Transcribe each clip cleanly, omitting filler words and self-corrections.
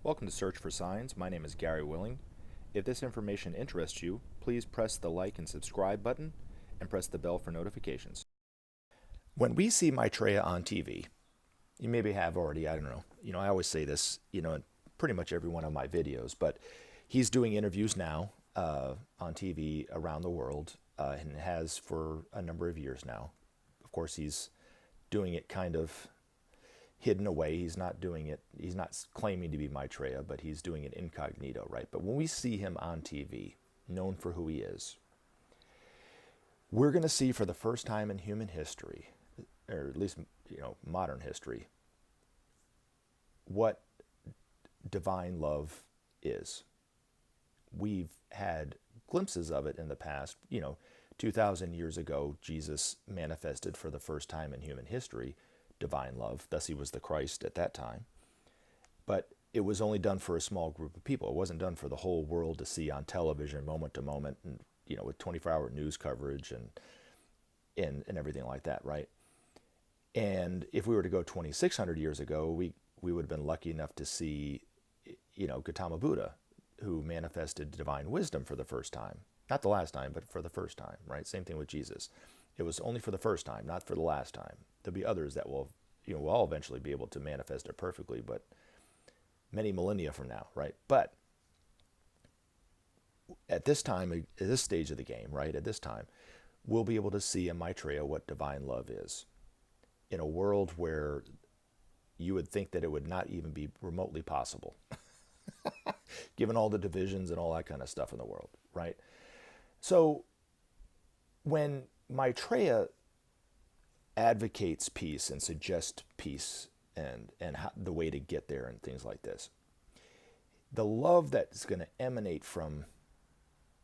Welcome to Search for Signs. My name is Gary Willing. If this information interests you, please press the like and subscribe button and press the bell for notifications. When we see Maitreya on TV, you maybe have already, I don't know. I always say this, in pretty much every one of my videos, but he's doing interviews now on TV around the world and has for a number of years now. Of course, he's doing it kind of hidden away. He's not claiming to be Maitreya, but he's doing it incognito, right? But when we see him on TV, known for who he is, we're going to see for the first time in human history, or at least, modern history, what divine love is. We've had glimpses of it in the past. 2,000 years ago, Jesus manifested for the first time in human history divine love. Thus, he was the Christ at that time. But it was only done for a small group of people. It wasn't done for the whole world to see on television, moment to moment, and with 24-hour news coverage and everything like that, right? And if we were to go 2,600 years ago, we would have been lucky enough to see, Gautama Buddha, who manifested divine wisdom for the first time. Not the last time, but for the first time, right? Same thing with Jesus. It was only for the first time, not for the last time. There'll be others that will all eventually be able to manifest it perfectly, but many millennia from now, right? But at this time, at this stage of the game, right, at this time, we'll be able to see in Maitreya what divine love is. In a world where you would think that it would not even be remotely possible, given all the divisions and all that kind of stuff in the world, right? So when Maitreya advocates peace and suggests peace and how, the way to get there and things like this, the love that's going to emanate from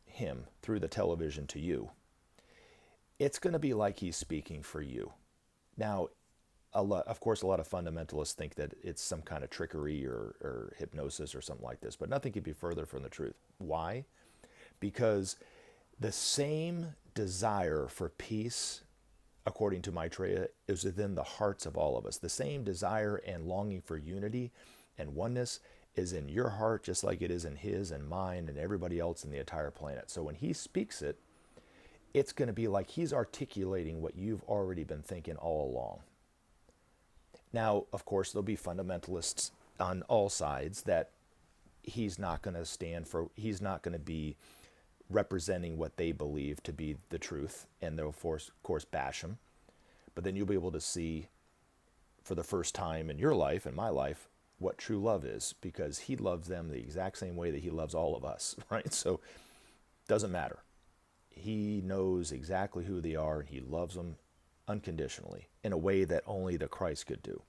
him through the television to you, it's going to be like he's speaking for you. Now, of course, a lot of fundamentalists think that it's some kind of trickery or hypnosis or something like this, but nothing could be further from the truth. Why? Because the same desire for peace, according to Maitreya, is within the hearts of all of us. The same desire and longing for unity and oneness is in your heart, just like it is in his and mine and everybody else in the entire planet. So when he speaks it, it's going to be like he's articulating what you've already been thinking all along. Now, of course, there'll be fundamentalists on all sides that he's not going to stand for. He's not going to be representing what they believe to be the truth, and they'll, of course, bash him. But then you'll be able to see for the first time in your life, in my life, what true love is, because he loves them the exact same way that he loves all of us, right? So it doesn't matter. He knows exactly who they are, and he loves them unconditionally in a way that only the Christ could do.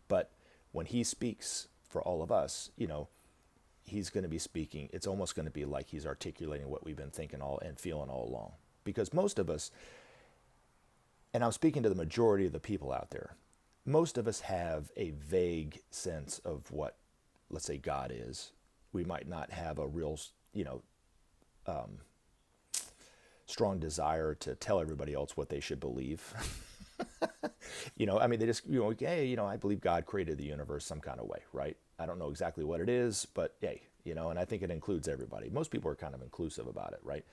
But when he speaks for all of us, he's going to be speaking. It's almost going to be like he's articulating what we've been thinking all and feeling all along. Because most of us, and I'm speaking to the majority of the people out there, most of us have a vague sense of what, let's say, God is. We might not have a real, strong desire to tell everybody else what they should believe. They just, hey, I believe God created the universe some kind of way, right? I don't know exactly what it is, but hey, and I think it includes everybody. Most people are kind of inclusive about it, right?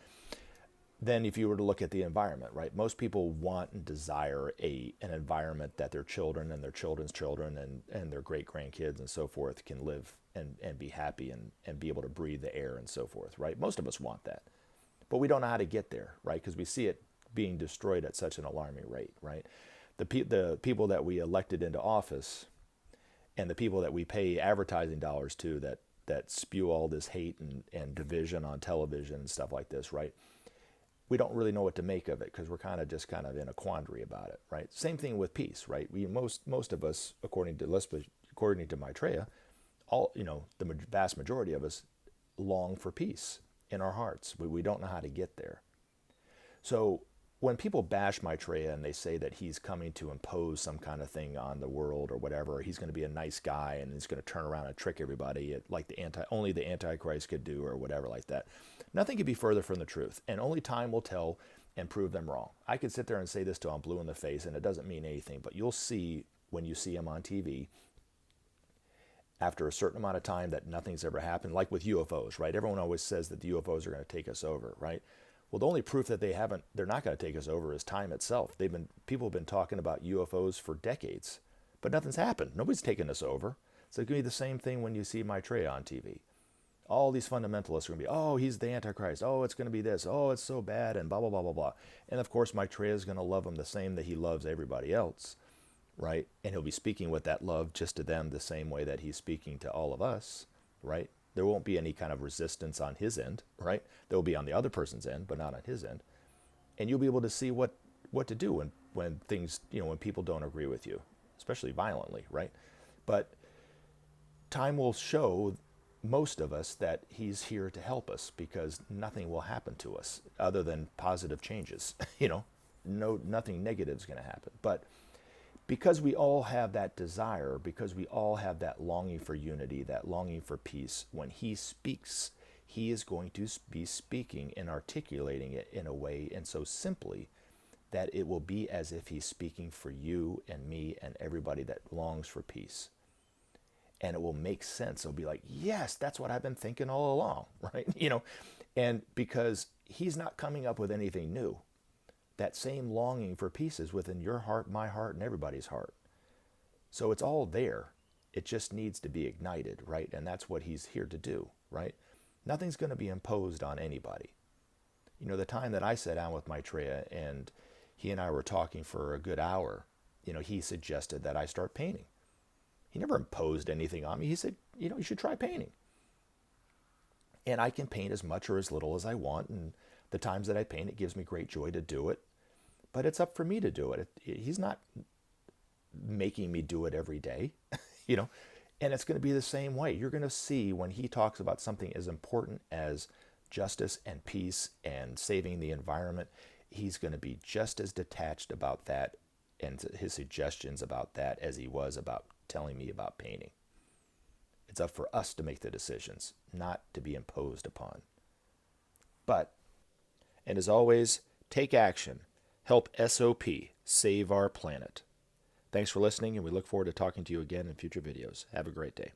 Then if you were to look at the environment, right? Most people want and desire an environment that their children and their children's children and their great-grandkids and so forth can live and be happy and be able to breathe the air and so forth, right? Most of us want that. But we don't know how to get there, right? Because we see it being destroyed at such an alarming rate, right? The people that we elected into office and the people that we pay advertising dollars to that spew all this hate and division on television and stuff like this, right? We don't really know what to make of it because we're kind of in a quandary about it, right? Same thing with peace, right? Most of us, according to Maitreya, the vast majority of us long for peace in our hearts. We don't know how to get there. So when people bash Maitreya and they say that he's coming to impose some kind of thing on the world or whatever, he's going to be a nice guy and he's going to turn around and trick everybody like only the Antichrist could do or whatever like that. Nothing could be further from the truth, and only time will tell and prove them wrong. I could sit there and say this till I'm blue in the face and it doesn't mean anything, but you'll see when you see him on TV after a certain amount of time that nothing's ever happened, like with UFOs, right? Everyone always says that the UFOs are going to take us over, right? Well, the only proof that they're not going to take us over is time itself. People have been talking about UFOs for decades, but nothing's happened. Nobody's taken us over. So it could be the same thing when you see Maitreya on TV. All these fundamentalists are going to be, oh, he's the Antichrist. Oh, it's going to be this. Oh, it's so bad, and blah, blah, blah, blah, blah. And of course, Maitreya is going to love him the same that he loves everybody else, right? And he'll be speaking with that love just to them the same way that he's speaking to all of us, right? There won't be any kind of resistance on his end, right? There will be on the other person's end, but not on his end. And you'll be able to see what to do when things, when people don't agree with you, especially violently, right? But time will show most of us that he's here to help us, because nothing will happen to us other than positive changes. Nothing negative is going to happen. But because we all have that desire, because we all have that longing for unity, that longing for peace, when he speaks, he is going to be speaking and articulating it in a way and so simply that it will be as if he's speaking for you and me and everybody that longs for peace. And it will make sense. It'll be like, yes, that's what I've been thinking all along, right? And because he's not coming up with anything new. That same longing for peace is within your heart, my heart, and everybody's heart. So it's all there. It just needs to be ignited, right? And that's what he's here to do, right? Nothing's going to be imposed on anybody. The time that I sat down with Maitreya and he and I were talking for a good hour, he suggested that I start painting. He never imposed anything on me. He said, you should try painting. And I can paint as much or as little as I want. And the times that I paint, it gives me great joy to do it. But it's up for me to do it. He's not making me do it every day, And it's going to be the same way. You're going to see when he talks about something as important as justice and peace and saving the environment, he's going to be just as detached about that and his suggestions about that as he was about telling me about painting. It's up for us to make the decisions, not to be imposed upon. And as always, take action. Help SOP save our planet. Thanks for listening, and we look forward to talking to you again in future videos. Have a great day.